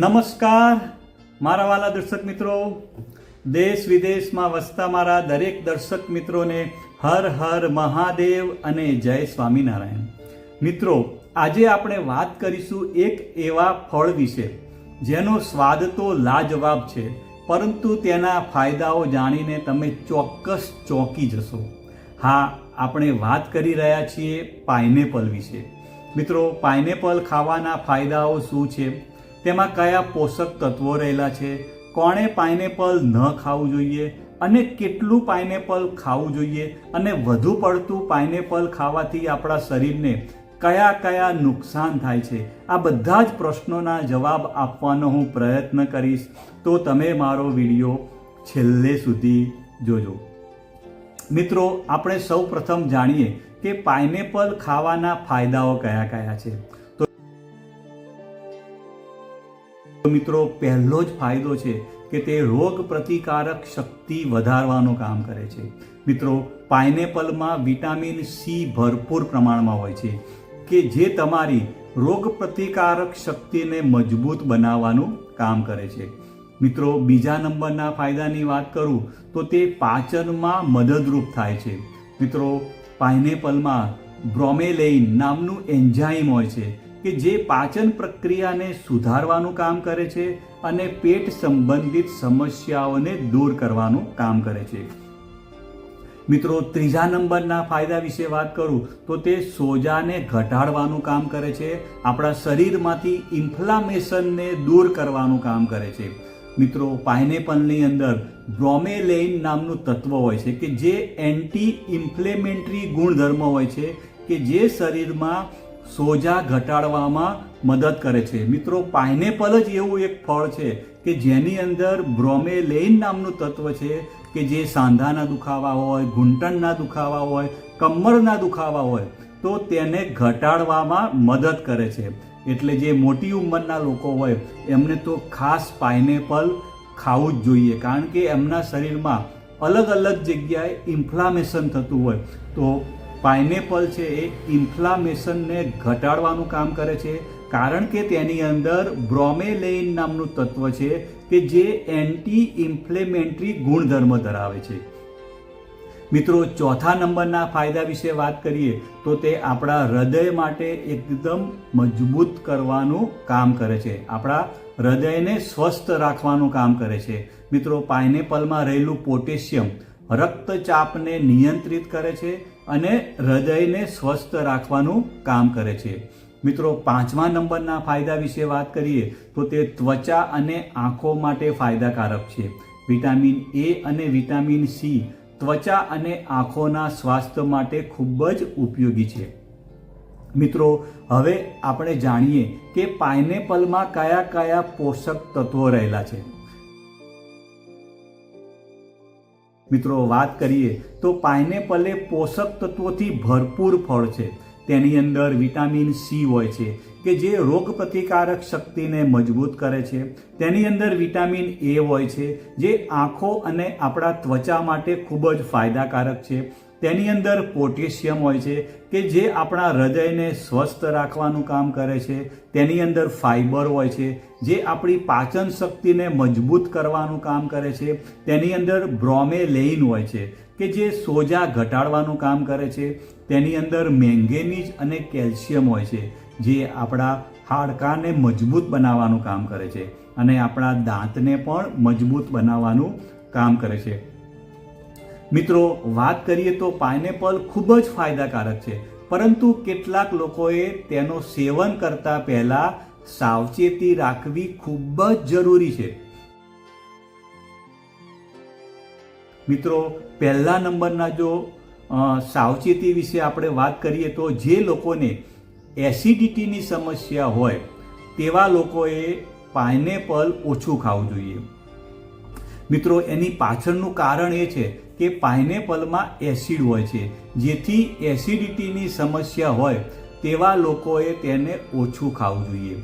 નમસ્કાર મારા વાલા દર્શક મિત્રો, દેશ વિદેશમાં વસતા મારા દરેક દર્શક મિત્રોને હર હર મહાદેવ અને જય સ્વામિનારાયણ. મિત્રો, આજે આપણે વાત કરીશું એક એવા ફળ વિશે જેનો સ્વાદ તો લાજવાબ છે, પરંતુ તેના ફાયદાઓ જાણીને તમે ચોક્કસ ચોંકી જશો. હા, આપણે વાત કરી રહ્યા છીએ પાઇનેપલ વિશે. મિત્રો, પાઇનેપલ ખાવાના ફાયદાઓ શું છે, તેમાં કયા પોષક તત્વો રહેલા છે, કોણે પાઇનેપલ ન ખાવું જોઈએ અને કેટલું પાઇનેપલ ખાવું જોઈએ, અને વધુ પડતું પાઇનેપલ ખાવાથી આપણા શરીરને કયા કયા નુકસાન થાય છે, આ બધા જ પ્રશ્નોના જવાબ આપવાનો હું પ્રયત્ન કરીશ. તો તમે મારો વિડીયો છેલ્લે સુધી જોજો. મિત્રો, આપણે સૌ પ્રથમ જાણીએ કે પાઇનેપલ ખાવાના ફાયદાઓ કયા કયા છે. મિત્રો, પહેલો જ ફાયદો છે કે તે રોગ પ્રતિકારક શક્તિ વધારવાનું કામ કરે છે. મિત્રો, પાઇનેપલમાં વિટામિન સી ભરપૂર પ્રમાણમાં હોય છે કે જે તમારી રોગ પ્રતિકારક શક્તિને મજબૂત બનાવવાનું કામ કરે છે. મિત્રો, બીજા નંબરના ફાયદાની વાત કરું તો તે પાચનમાં મદદરૂપ થાય છે. મિત્રો, પાઇનેપલમાં બ્રોમેલેઇન નામનું એન્ઝાઇમ હોય છે કે જે પાચન પ્રક્રિયાને સુધારવાનું કામ કરે છે અને પેટ સંબંધિત સમસ્યાઓને દૂર કરવાનું કામ કરે છે. મિત્રો, ત્રીજા નંબરના ફાયદા વિશે વાત કરું તો તે સોજાને ઘટાડવાનું કામ કરે છે, આપણા શરીરમાંથી ઇન્ફ્લામેશનને દૂર કરવાનું કામ કરે છે. મિત્રો, પાઇનેપલની અંદર બ્રોમેલેઇન નામનું તત્વ હોય છે કે જે એન્ટી ઇન્ફ્લેમેટરી ગુણધર્મ હોય છે કે જે શરીરમાં સોજા ઘટાડવામાં મદદ કરે છે. મિત્રો, પાઇનેપલ જ એવું એક ફળ છે કે જેની અંદર બ્રોમેલેઇન નામનું તત્વ છે કે જે સાંધાના દુખાવા હોય, ઘૂંટણના દુખાવા હોય, કમરના દુખાવા હોય તો તેને ઘટાડવામાં મદદ કરે છે. એટલે જે મોટી ઉંમરના લોકો હોય એમને તો ખાસ પાઇનેપલ ખાવું જ જોઈએ, કારણ કે એમના શરીરમાં અલગ અલગ જગ્યાએ ઇન્ફ્લામેશન થતું હોય તો પાઇનેપલ છે એ ઇન્ફ્લામેશનને ઘટાડવાનું કામ કરે છે, કારણ કે તેની અંદર બ્રોમેલેઇન નામનું તત્વ છે કે જે એન્ટી ઇન્ફ્લેમેટરી ગુણધર્મ ધરાવે છે. મિત્રો, ચોથા નંબરના ફાયદા વિશે વાત કરીએ તો તે આપણા હૃદય માટે એકદમ મજબૂત કરવાનું કામ કરે છે, આપણા હૃદયને સ્વસ્થ રાખવાનું કામ કરે છે. મિત્રો, પાઇનેપલમાં રહેલું પોટેશિયમ રક્તચાપને નિયંત્રિત કરે છે અને હૃદયને સ્વસ્થ રાખવાનું કામ કરે છે. મિત્રો, પાંચમા નંબરના ફાયદા વિશે વાત કરીએ તો તે ત્વચા અને આંખો માટે ફાયદાકારક છે. વિટામિન એ અને વિટામિન સી ત્વચા અને આંખોના સ્વાસ્થ્ય માટે ખૂબ જ ઉપયોગી છે. મિત્રો, હવે આપણે જાણીએ કે પાઇનેપલમાં કયા કયા પોષક તત્વો રહેલા છે. મિત્રો, વાત કરીએ તો પાઇનેપલ એ પોષક તત્વોથી ભરપૂર ફળ છે. તેની અંદર વિટામિન સી હોય છે કે જે રોગ પ્રતિકારક શક્તિને મજબૂત કરે છે. તેની અંદર વિટામિન એ હોય છે જે આંખો અને આપણા ત્વચા માટે ખૂબ જ ફાયદાકારક છે. તેની અંદર પોટેશિયમ હોય છે કે જે આપણા હૃદયને સ્વસ્થ રાખવાનું કામ કરે છે. તેની અંદર ફાઇબર હોય છે જે આપણી પાચન શક્તિને મજબૂત કરવાનું કામ કરે છે. તેની અંદર બ્રોમેલેઇન હોય છે કે જે સોજા ઘટાડવાનું કામ કરે છે. તેની અંદર મેંગેનીઝ અને કેલ્શિયમ હોય છે જે આપણા હાડકાને મજબૂત બનાવવાનું કામ કરે છે અને આપણા દાંતને પણ મજબૂત બનાવવાનું કામ કરે છે. મિત્રો, વાત કરીએ તો પાઇનેપલ ખૂબ જ ફાયદાકારક છે, પરંતુ કેટલાક લોકોએ તેનું સેવન કરતા પહેલા સાવચેતી રાખવી ખૂબ જ જરૂરી છે. મિત્રો, પહેલા નંબરના જો સાવચેતી વિશે આપણે વાત કરીએ તો જે લોકોને એસિડિટીની સમસ્યા હોય તેવા લોકોએ પાઇનેપલ ઓછું ખાવું જોઈએ. મિત્રો, એની પાછળનું કારણ એ છે કે પાઇનેપલમાં એસિડ હોય છે, જેથી એસિડિટીની સમસ્યા હોય તેવા લોકોએ તેને ઓછું ખાવું જોઈએ.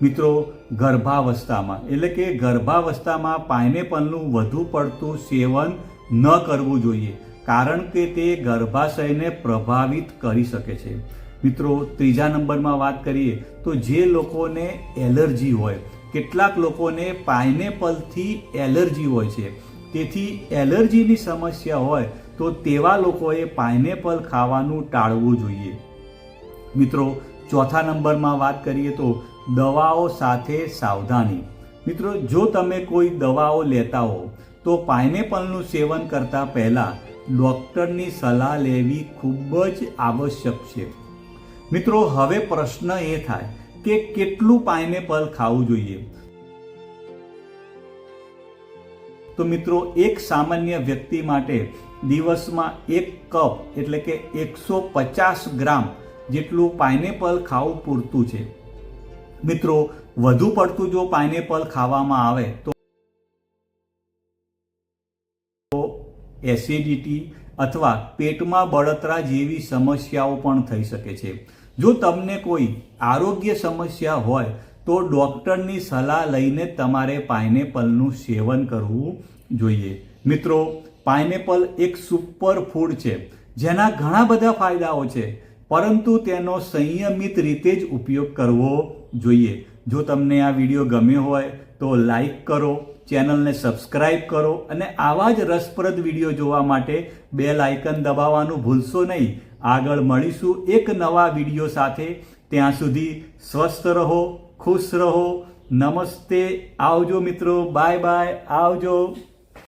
મિત્રો, ગર્ભાવસ્થામાં એટલે કે ગર્ભાવસ્થામાં પાઇનેપલનું વધુ પડતું સેવન ન કરવું જોઈએ, કારણ કે તે ગર્ભાશયને પ્રભાવિત કરી શકે છે. મિત્રો ત્રીજા નંબરમાં વાત કરીએ તો જે લોકોને એલર્જી હોય કેટલાક લોકોને પાઇનેપલથી એલર્જી હોય છે, તેથી એલર્જીની સમસ્યા હોય તો તેવા લોકોએ પાઇનેપલ ખાવાનું ટાળવું જોઈએ. મિત્રો, ચોથા નંબરમાં વાત કરીએ તો દવાઓ સાથે સાવધાની. મિત્રો, જો તમે કોઈ દવાઓ લેતા હો તો પાઇનેપલનું સેવન કરતાં પહેલાં ડૉક્ટરની સલાહ લેવી ખૂબ જ આવશ્યક છે. મિત્રો, હવે પ્રશ્ન એ થાય કે કેટલું પાઇનેપલ ખાવું જોઈએ? તો મિત્રો, એક સામાન્ય વ્યક્તિ માટે દિવસમાં 1 કપ એટલે કે 150 ગ્રામ જેટલું પાઇનેપલ ખાવું પૂરતું છે. મિત્રો, વધુ પડતું જો પાઇનેપલ ખાવામાં આવે તો એસિડિટી અથવા પેટમાં બળતરા જેવી સમસ્યાઓ પણ થઈ શકે છે. જો તમને કોઈ આરોગ્ય સમસ્યા હોય તો ડૉક્ટરની સલાહ લઈને તમારે પાઇનેપલનું સેવન કરવું જોઈએ. મિત્રો, પાઇનેપલ એક સુપર ફૂડ છે જેના ઘણા બધા ફાયદાઓ છે, પરંતુ તેનો સંયમિત રીતે જ ઉપયોગ કરવો જોઈએ. જો તમને આ વિડીયો ગમ્યો હોય તો લાઈક કરો, ચેનલને સબસ્ક્રાઇબ કરો અને આવા જ રસપ્રદ વિડીયો જોવા માટે બેલ આઇકન દબાવવાનું ભૂલશો નહીં. આગળ મળીશું એક નવા વિડીયો સાથે. ત્યાં સુધી સ્વસ્થ રહો, ખુશ રહો. નમસ્તે. આવજો મિત્રો. Bye bye. આવજો.